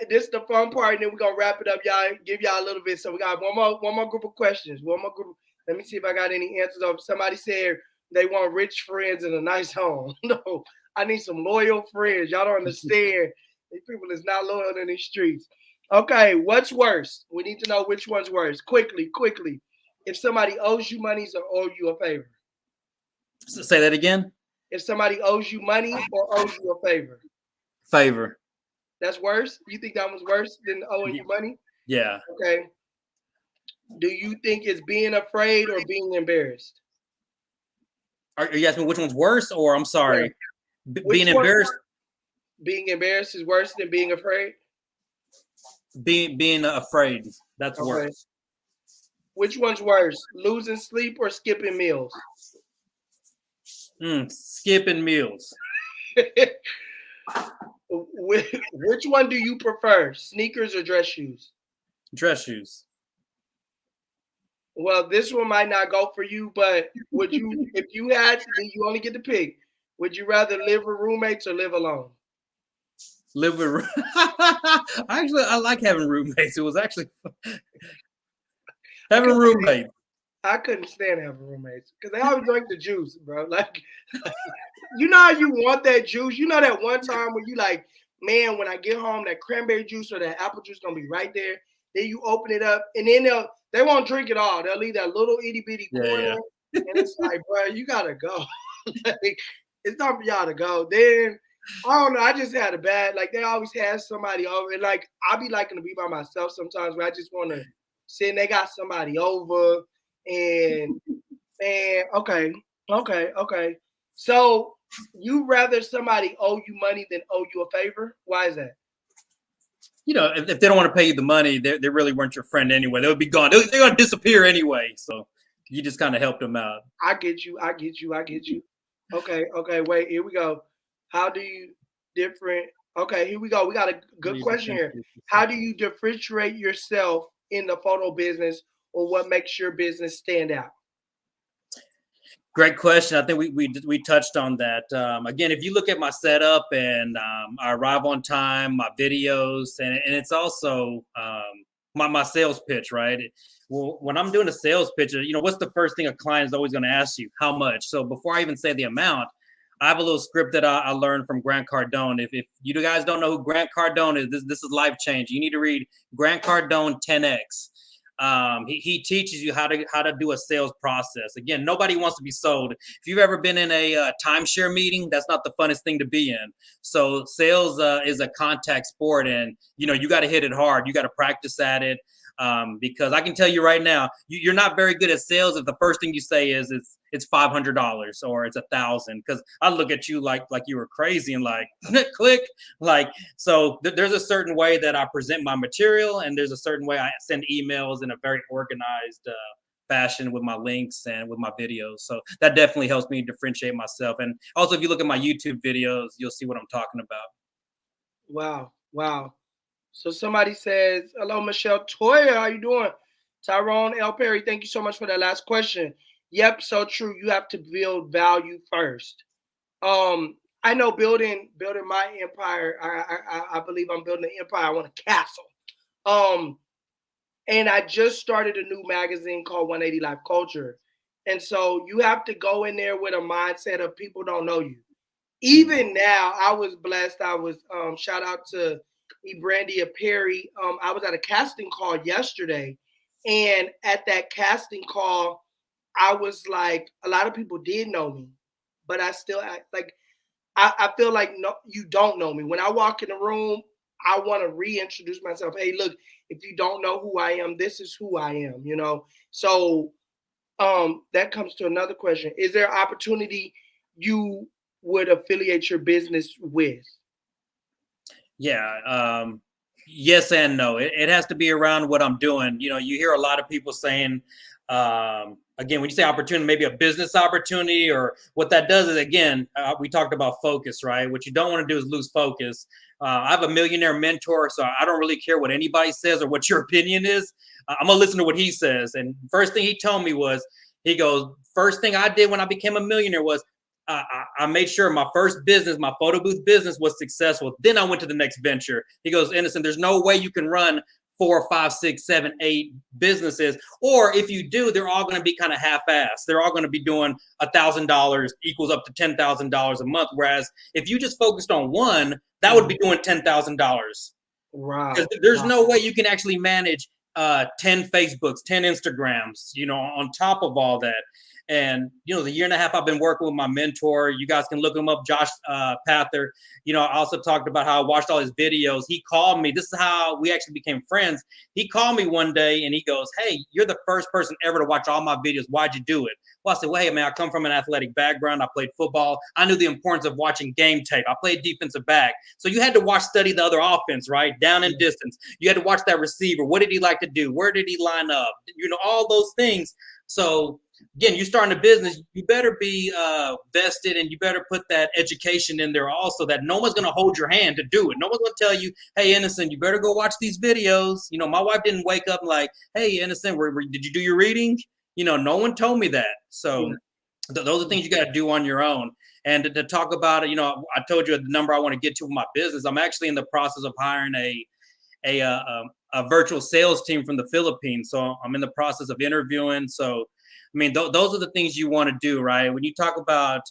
this is the fun part, and then we're gonna wrap it up, y'all. Give y'all a little bit. So we got one more group of questions. Let me see if I got any answers. Somebody said they want rich friends in a nice home. No, I need some loyal friends. Y'all don't understand. These people is not loyal in these streets. Okay, what's worse? We need to know which one's worse. Quickly. If somebody owes you money or owe you a favor. Say that again. If somebody owes you money or owes you a favor. Favor. That's worse? You think that was worse than owing you money? Yeah. Okay. Do you think it's being afraid or being embarrassed? Are you asking which one's worse, or I'm sorry, being embarrassed? Being embarrassed is worse than being afraid? Being afraid. That's worse. Which one's worse? Losing sleep or skipping meals? Skipping meals. Which one do you prefer? Sneakers or dress shoes? Dress shoes. Well, this one might not go for you, but would you, if you had, you only get to pick, would you rather live with roommates or live alone? Live with actually, I like having roommates. It was actually having roommates. I couldn't stand having roommates because they always drink the juice, bro. Like, you know how you want that juice? You know that one time when you like, man, when I get home, that cranberry juice or that apple juice gonna be right there. Then you open it up, and then they won't drink it all. They'll leave that little itty bitty corner, and it's like, bro, you gotta go. Like, it's time for y'all to go. Then I don't know. I just had a bad, like they always had somebody over. And like I be liking to be by myself sometimes, but I just want to sit and they got somebody over and okay, okay. So you rather somebody owe you money than owe you a favor? Why is that? If they don't want to pay you the money, they really weren't your friend anyway. They would be gone. They're going to disappear anyway. So you just kind of helped them out. I get you. Okay. Wait, here we go. How do you different? Okay, here we go. We got a good question here. How do you differentiate yourself in the photo business, or what makes your business stand out? Great question. I think we touched on that. Again, if you look at my setup and I arrive on time, my videos, and it's also my sales pitch, right? Well, when I'm doing a sales pitch, what's the first thing a client is always going to ask you? How much? So before I even say the amount, I have a little script that I learned from Grant Cardone. If you guys don't know who Grant Cardone is, this is life changing. You need to read Grant Cardone 10X. He teaches you how to do a sales process. Again, nobody wants to be sold. If you've ever been in a timeshare meeting, that's not the funnest thing to be in. So sales is a contact sport, and you got to hit it hard. You got to practice at it. Because I can tell you right now, you're not very good at sales if the first thing you say is it's $500 or it's $1,000. Because I look at you like you were crazy and like click. So there's a certain way that I present my material, and there's a certain way I send emails in a very organized fashion with my links and with my videos. So that definitely helps me differentiate myself. And also, if you look at my YouTube videos, you'll see what I'm talking about. Wow. So somebody says, hello, Michelle Toya. How you doing? Tyrone L. Perry, thank you so much for that last question. Yep, so true. You have to build value first. I know building my empire. I believe I'm building an empire. I want a castle. And I just started a new magazine called 180 Life Culture. And so you have to go in there with a mindset of people don't know you. Even now, I was blessed. I was shout out to Brandia Perry. I was at a casting call yesterday, and at that casting call, I was like, a lot of people did know me, but I still like I feel like no, you don't know me. When I walk in the room, I want to reintroduce myself. Hey, look, if you don't know who I am, this is who I am. So that comes to another question. Is there opportunity you would affiliate your business with? Yeah. Yes and no. It has to be around what I'm doing. You hear a lot of people saying, again, when you say opportunity, maybe a business opportunity, or what that does is, again, we talked about focus, right? What you don't want to do is lose focus. I have a millionaire mentor, so I don't really care what anybody says or what your opinion is. I'm going to listen to what he says. And first thing he told me was, he goes, first thing I did when I became a millionaire was I made sure my first business, my photo booth business, was successful. Then I went to the next venture. He goes, Innocent, there's no way you can run 4, 5, 6, 7, 8 businesses. Or if you do, they're all going to be kind of half-assed. They're all going to be doing $1,000 equals up to $10,000 a month. Whereas if you just focused on one, that would be doing $10,000. Wow. Because there's no way you can actually manage 10 Facebooks, 10 Instagrams, on top of all that. And, the year and a half I've been working with my mentor, you guys can look him up, Josh Pather. I also talked about how I watched all his videos. He called me. This is how we actually became friends. He called me one day and he goes, hey, you're the first person ever to watch all my videos. Why'd you do it? Well, I said, well, hey, man, I come from an athletic background. I played football. I knew the importance of watching game tape. I played defensive back. So you had to study the other offense, right? Down and distance. You had to watch that receiver. What did he like to do? Where did he line up? All those things. So again, you starting a business, you better be vested, and you better put that education in there also, that no one's going to hold your hand to do it. No one's going to tell you, hey, Innocent, you better go watch these videos. My wife didn't wake up like, hey, Innocent, did you do your reading? No one told me that. So those are things you got to do on your own. And to talk about it, I told you the number I want to get to with my business. I'm actually in the process of hiring a virtual sales team from the Philippines. So I'm in the process of interviewing. So those are the things you want to do, right? When you talk about,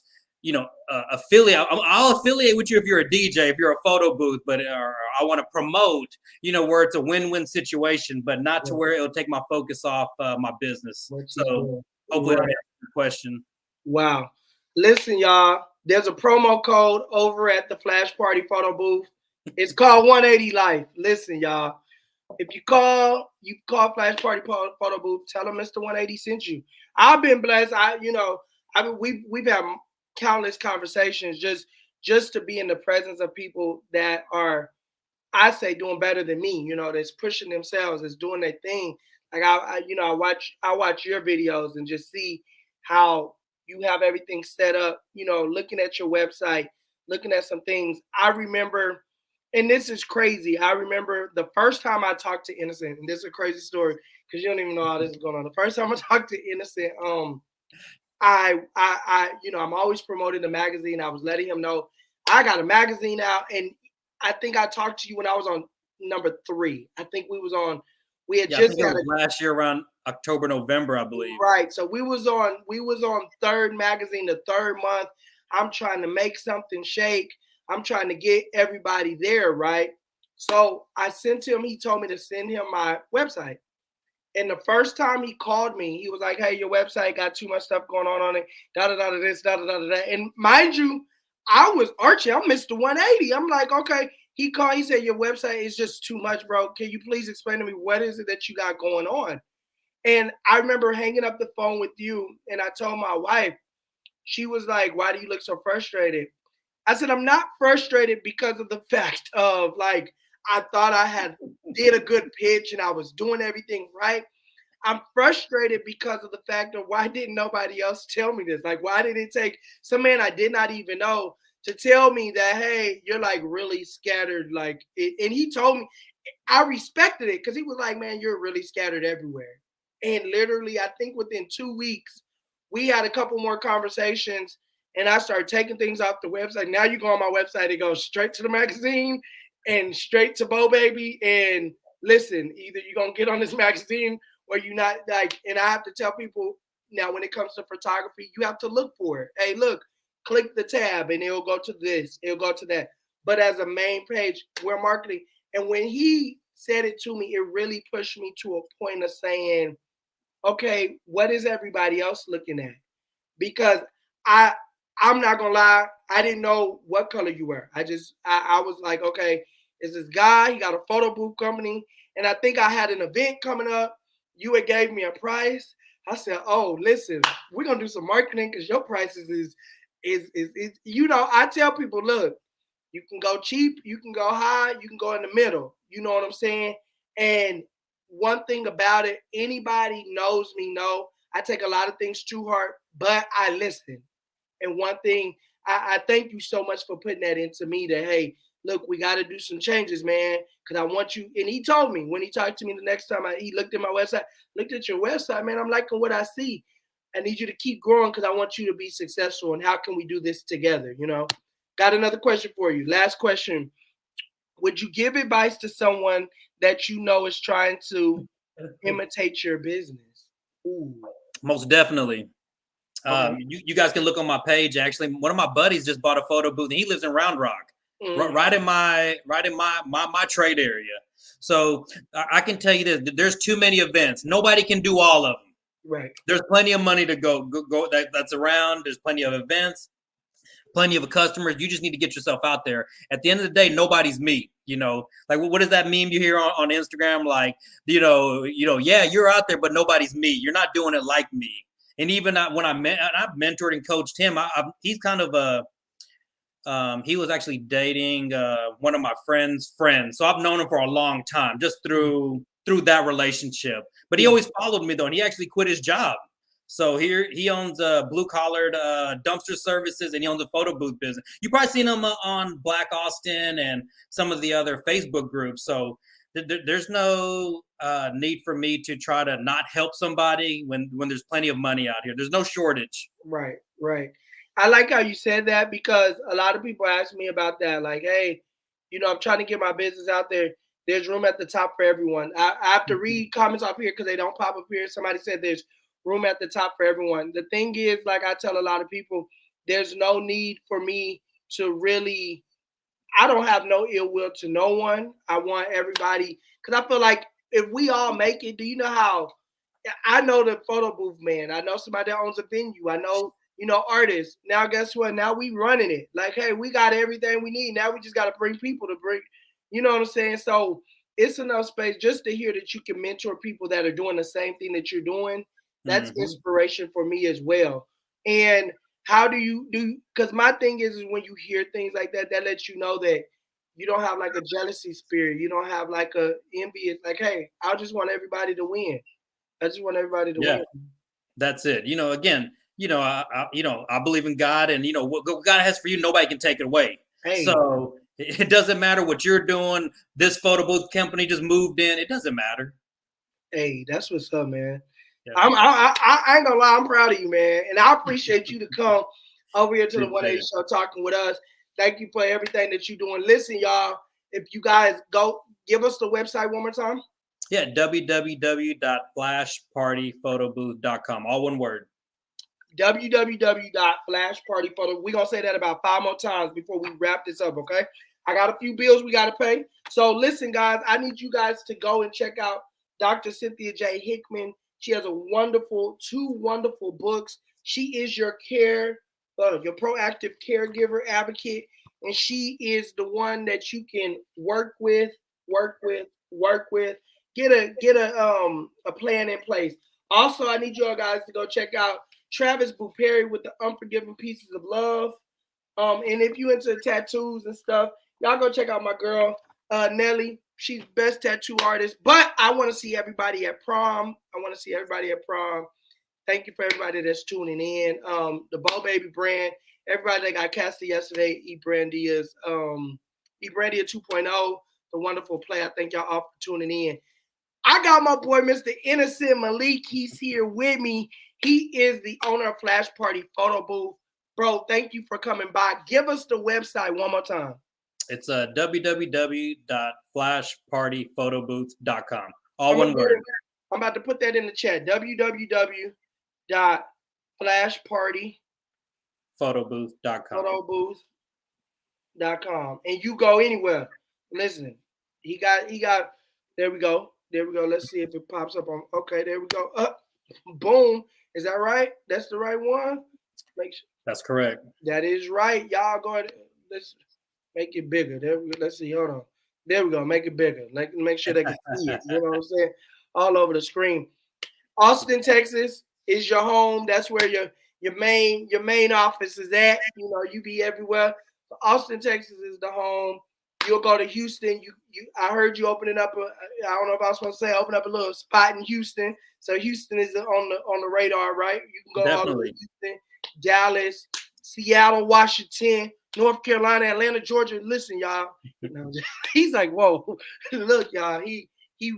affiliate, I'll affiliate with you if you're a DJ, if you're a photo booth, but I want to promote, where it's a win-win situation, but not to where it'll take my focus off my business. So hopefully that answers your question. Wow. Listen, y'all, there's a promo code over at the Flash Party photo booth. It's called 180 Life. Listen, y'all. If you call Flash Party photo booth, tell them Mr. 180 sent you. I've been blessed. We've had countless conversations just to be in the presence of people that are, I say, doing better than me. That's pushing themselves, that's doing their thing. Like I watch your videos and just see how you have everything set up. Looking at your website, looking at some things. I remember. And this is crazy. I remember the first time I talked to Innoscent, and this is a crazy story because you don't even know how this is going on. The first time I talked to Innoscent, I'm always promoting the magazine. I was letting him know I got a magazine out, and I think I talked to you when I was on number 3. I think we had just got last year around October, November, I believe. Right. So we was on 3rd magazine, the 3rd month. I'm trying to make something shake. I'm trying to get everybody there, right? So I sent him, he told me to send him my website. And the first time he called me, he was like, hey, your website got too much stuff going on it, da-da-da-da this, da-da-da-da that. And mind you, I was Archie, I'm Mr. 180. I'm like, okay. He called, he said, your website is just too much, bro. Can you please explain to me what is it that you got going on? And I remember hanging up the phone with you, and I told my wife, she was like, why do you look so frustrated? I said, I'm not frustrated because of the fact of like, I thought I did a good pitch and I was doing everything right. I'm frustrated because of the fact of why didn't nobody else tell me this? Like, why did it take some man I did not even know to tell me that, hey, you're like really scattered. And he told me, I respected it because he was like, man, you're really scattered everywhere. And literally, I think within 2 weeks, we had a couple more conversations. And I started taking things off the website. Now you go on my website, it goes straight to the magazine and straight to Bo Baby. And listen, either you're going to get on this magazine or you're not. And I have to tell people now when it comes to photography, you have to look for it. Hey, look, click the tab and it'll go to this, it'll go to that. But as a main page, we're marketing. And when he said it to me, it really pushed me to a point of saying, okay, what is everybody else looking at? Because I'm not gonna lie, I didn't know what color you were. I was like, okay, is this guy? He got a photo booth company, and I think I had an event coming up. You had gave me a price. I said, oh, listen, we're gonna do some marketing because your prices is I tell people, look, you can go cheap, you can go high, you can go in the middle. You know what I'm saying? And one thing about it, anybody knows me know I take a lot of things too hard, but I listen. And one thing, I thank you so much for putting that into me that, hey, look, we got to do some changes, man, because I want you. And he told me when he talked to me the next time he looked at my website, looked at your website, man, I'm liking what I see. I need you to keep growing because I want you to be successful. And how can we do this together? Got another question for you. Last question. Would you give advice to someone that you know is trying to imitate your business? Ooh. Most definitely. You guys can look on my page. Actually, one of my buddies just bought a photo booth, and he lives in Round Rock, right in my trade area. So I can tell you this: there's too many events. Nobody can do all of them. Right. There's plenty of money to go that's around. There's plenty of events, plenty of customers. You just need to get yourself out there. At the end of the day, nobody's me. Like what is that meme you hear on Instagram? Like, yeah, you're out there, but nobody's me. You're not doing it like me. And even when I've mentored and coached him, he's kind of he was actually dating one of my friend's friends. So I've known him for a long time, just through that relationship. But he always followed me though, and he actually quit his job. So here he owns blue collared dumpster services, and he owns a photo booth business. You probably seen him on Black Austin and some of the other Facebook groups. So there's no need for me to try to not help somebody when there's plenty of money out here. There's no shortage. Right. I like how you said that because a lot of people ask me about that. Like, hey, I'm trying to get my business out there. There's room at the top for everyone. I have to read comments up here because they don't pop up here. Somebody said there's room at the top for everyone. The thing is, like I tell a lot of people, there's no need for me to really, I don't have no ill will to no one. I want everybody, because I feel like if we all make it, do you know how, I know the photo booth man. I know somebody that owns a venue. I know artists. Now, guess what? Now we running it. Like, hey, we got everything we need. Now we just got to bring people to bring, you know what I'm saying? So it's enough space just to hear that you can mentor people that are doing the same thing that you're doing. That's inspiration for me as well. And how do you do? Because my thing is when you hear things like that, that lets you know that you don't have like a jealousy spirit. You don't have like a envy. It's like, hey, I just want everybody to win. I just want everybody to win. That's it. Again, I believe in God, and what God has for you, nobody can take it away. Hey. So it doesn't matter what you're doing. This photo booth company just moved in. It doesn't matter. Hey, that's what's up, man. Yeah. I ain't gonna lie, I'm proud of you, man, and I appreciate you to come over here to the 180 Show talking with us. Thank you for everything that you're doing. Listen, y'all, if you guys go, give us the website one more time. Yeah, www.flashpartyphotobooth.com. All one word. www.flashpartyphoto. We're gonna say that about 5 more times before we wrap this up, okay? I got a few bills we gotta pay. So listen, guys, I need you guys to go and check out Dr. Cynthia J. Hickman. She has two wonderful books. She is your proactive caregiver advocate, and she is the one that you can work with. Get a plan in place. Also, I need you all guys to go check out Travis Buperi with the Unforgiven Pieces of Love. And if you into tattoos and stuff, y'all go check out my girl Nelly. She's best tattoo artist. But I want to see everybody at prom. Thank you for everybody that's tuning in. The Bo Baby brand, everybody that got casted yesterday, eBrandia's eBrandia 2.0, the wonderful play. I thank y'all all for tuning in. I got my boy, Mr. Innoscent Malik. He's here with me. He is the owner of Flash Party Photo Booth. Bro, thank you for coming by. Give us the website one more time. It's www.flashpartyphotobooth.com. All one word. I'm about to put that in the chat. www.flashpartyphotobooth.com. And you go anywhere. Listen, he got. There we go. Let's see if it pops up on. Okay, there we go. Boom. Is that right? That's the right one. Make sure. That's correct. That is right. Y'all go ahead. Let's make it bigger. There we go. Let's see. Hold on. There we go. Make it bigger. Make sure they can see it. You know what I'm saying? All over the screen. Austin, Texas is your home. That's where your main office is at. You be everywhere. Austin, Texas is the home. You'll go to Houston. I heard you opening up I don't know if I was supposed to say open up a little spot in Houston. So Houston is on the radar, right? You can go all over Houston, Dallas, Seattle, Washington, North Carolina, Atlanta, Georgia. Listen, y'all. He's like, whoa. Look, y'all. He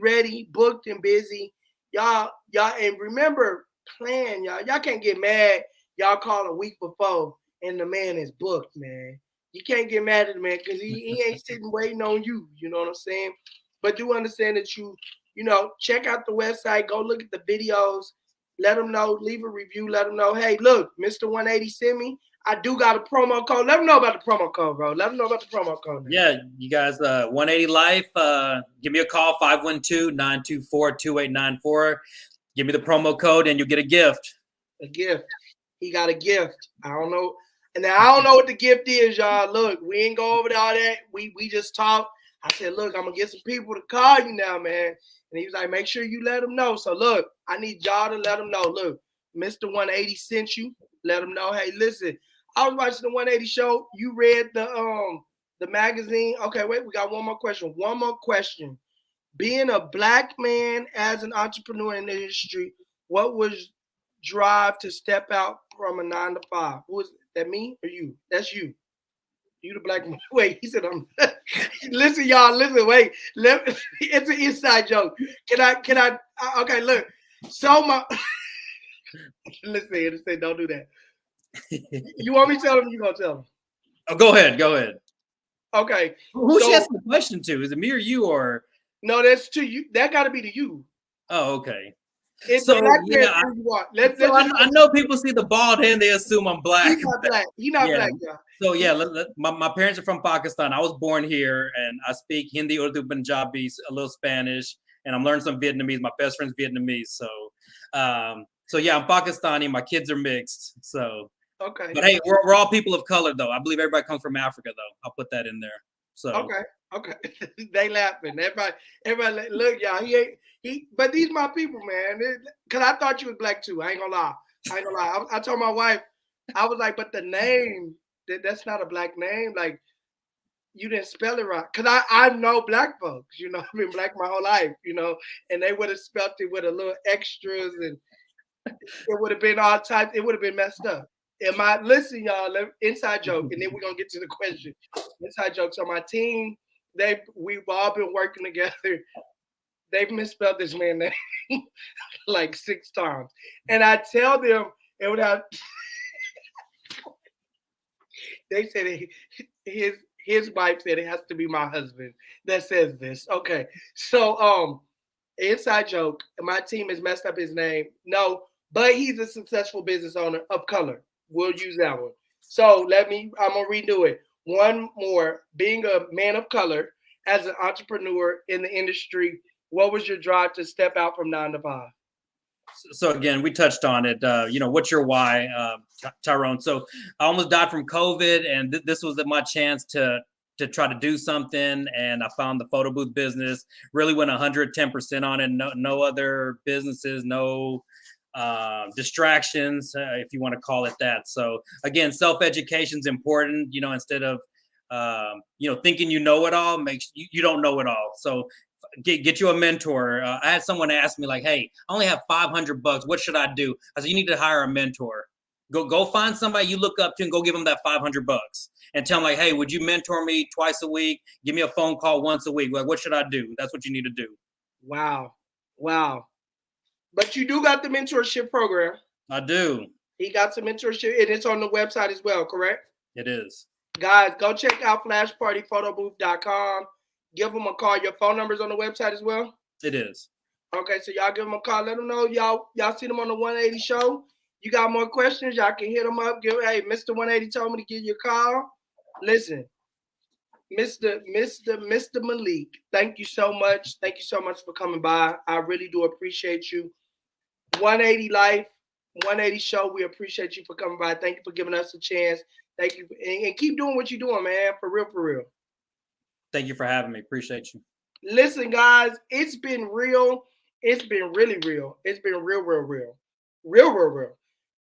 ready, booked, and busy. Y'all, and remember, plan, y'all. Y'all can't get mad. Y'all call a week before, and the man is booked, man. You can't get mad at the man because he ain't sitting waiting on you. You know what I'm saying? But do understand that you check out the website, go look at the videos, let them know, leave a review, let them know, hey, look, Mr. 180 sent me. I do got a promo code. Let them know about the promo code, bro. Let them know about the promo code. Man. Yeah, you guys, 180 Life, give me a call, 512-924-2894. Give me the promo code and you'll get a gift. A gift. He got a gift. I don't know. And now I don't know what the gift is, y'all. Look, we ain't go over all that. We just talked. I said, look, I'm going to get some people to call you now, man. And he was like, make sure you let them know. So, look, I need y'all to let them know. Look, Mr. 180 sent you. Let them know, hey, listen, I was watching the 180 show. You read the magazine. Okay, wait, we got one more question. Being a black man as an entrepreneur in the industry, what was drive to step out from a 9-to-5? Who is that, me or you? That's you. You the black man. Wait, he said I'm listen, y'all, wait. It's an inside joke. Can I okay, look. So my listen, say don't do that. You want me to tell them? You gonna tell them? Oh, go ahead. Okay. Who she asking the question to? Is it me or you or? No, that's to you. That got to be to you. Oh, okay. It's so I know people see the bald head, they assume I'm black. He's not black. He's not black, y'all. So yeah, my parents are from Pakistan. I was born here, and I speak Hindi, Urdu, Punjabi, a little Spanish, and I'm learning some Vietnamese. My best friend's Vietnamese, so yeah, I'm Pakistani. My kids are mixed, so Okay. But hey, we're all people of color, though. I believe everybody comes from Africa, though. I'll put that in there. So Okay. Okay. They laughing. Everybody, look, y'all. But these my people, man. Cause I thought you was black too. I ain't gonna lie. I told my wife, I was like, but the name, that's not a black name. Like, you didn't spell it right. Cause I know black folks. You know, I've been black my whole life. You know, and they would have spelled it with a little extras, and it would have been all types. It would have been messed up. Listen, y'all? Inside joke, and then we're gonna get to the question. Inside joke. So my team, we've all been working together. They've misspelled this man's name like 6 times, and I tell them it would have. They said his wife said it has to be my husband that says this. Okay, so inside joke. My team has messed up his name. No, but he's a successful business owner of color. We'll use that one. So I'm gonna redo it. One more. Being a man of color as an entrepreneur in the industry, what was your drive to step out from 9 to 5? So again, we touched on it. What's your why, Tyrone? So I almost died from COVID, and this was my chance to try to do something. And I found the photo booth business. Really went 110% on it. No other businesses, no distractions, if you want to call it that. So again, self-education is important. Instead of thinking you know it all, makes you don't know it all. So get you a mentor. I had someone ask me like, "Hey, I only have $500. What should I do?" I said, "You need to hire a mentor. Go find somebody you look up to and go give them that $500 and tell them like, hey, would you mentor me twice a week? Give me a phone call once a week. Like, what should I do?" That's what you need to do. Wow. But you do got the mentorship program. I do. He got some mentorship, and it's on the website as well, correct? It is. Guys, go check out flashpartyphotobooth.com. Give them a call. Your phone number's on the website as well? It is. Okay, so y'all give them a call. Let them know y'all see them on the 180 show. You got more questions, y'all can hit them up. Hey, Mr. 180 told me to give you a call. Listen, Mr. Malik, thank you so much. Thank you so much for coming by. I really do appreciate you. 180 Life, 180 Show, we appreciate you for coming by. Thank you for giving us a chance. Thank you. And keep doing what you're doing, man. For real. Thank you for having me. Appreciate you. Listen, guys, it's been real. It's been really real. It's been real. Real.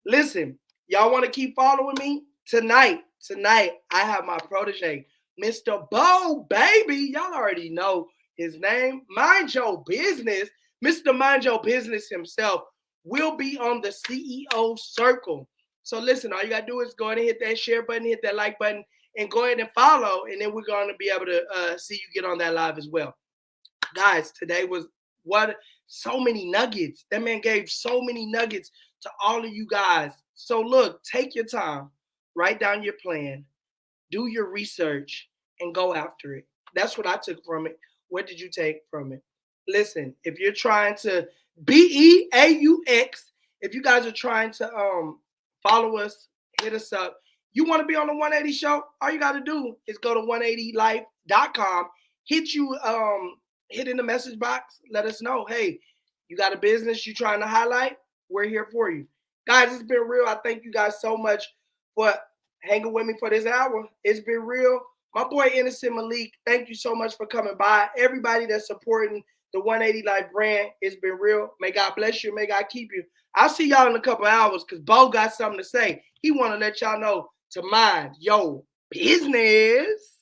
Listen, y'all want to keep following me? Tonight, I have my protege, Mr. Bo, baby. Y'all already know his name. Mind Your Business. Mr. Mind Your Business himself will be on the CEO circle. So listen, all you got to do is go ahead and hit that share button, hit that like button, and go ahead and follow. And then we're going to be able to see you get on that live as well. Guys, today was so many nuggets. That man gave so many nuggets to all of you guys. So look, take your time, write down your plan, do your research, and go after it. That's what I took from it. What did you take from it? Listen, if you're trying to BEAUX, if you guys are trying to follow us, hit us up. You want to be on the 180 show? All you got to do is go to 180life.com, hit in the message box, let us know, hey, you got a business you're trying to highlight? We're here for you. Guys, it's been real. I thank you guys so much for hanging with me for this hour. It's been real. My boy Innoscent Malik, thank you so much for coming by. Everybody that's supporting the 180 Life brand, it's been real. May God bless you. May God keep you. I'll see y'all in a couple hours because Bo got something to say. He want to let y'all know to mind your business.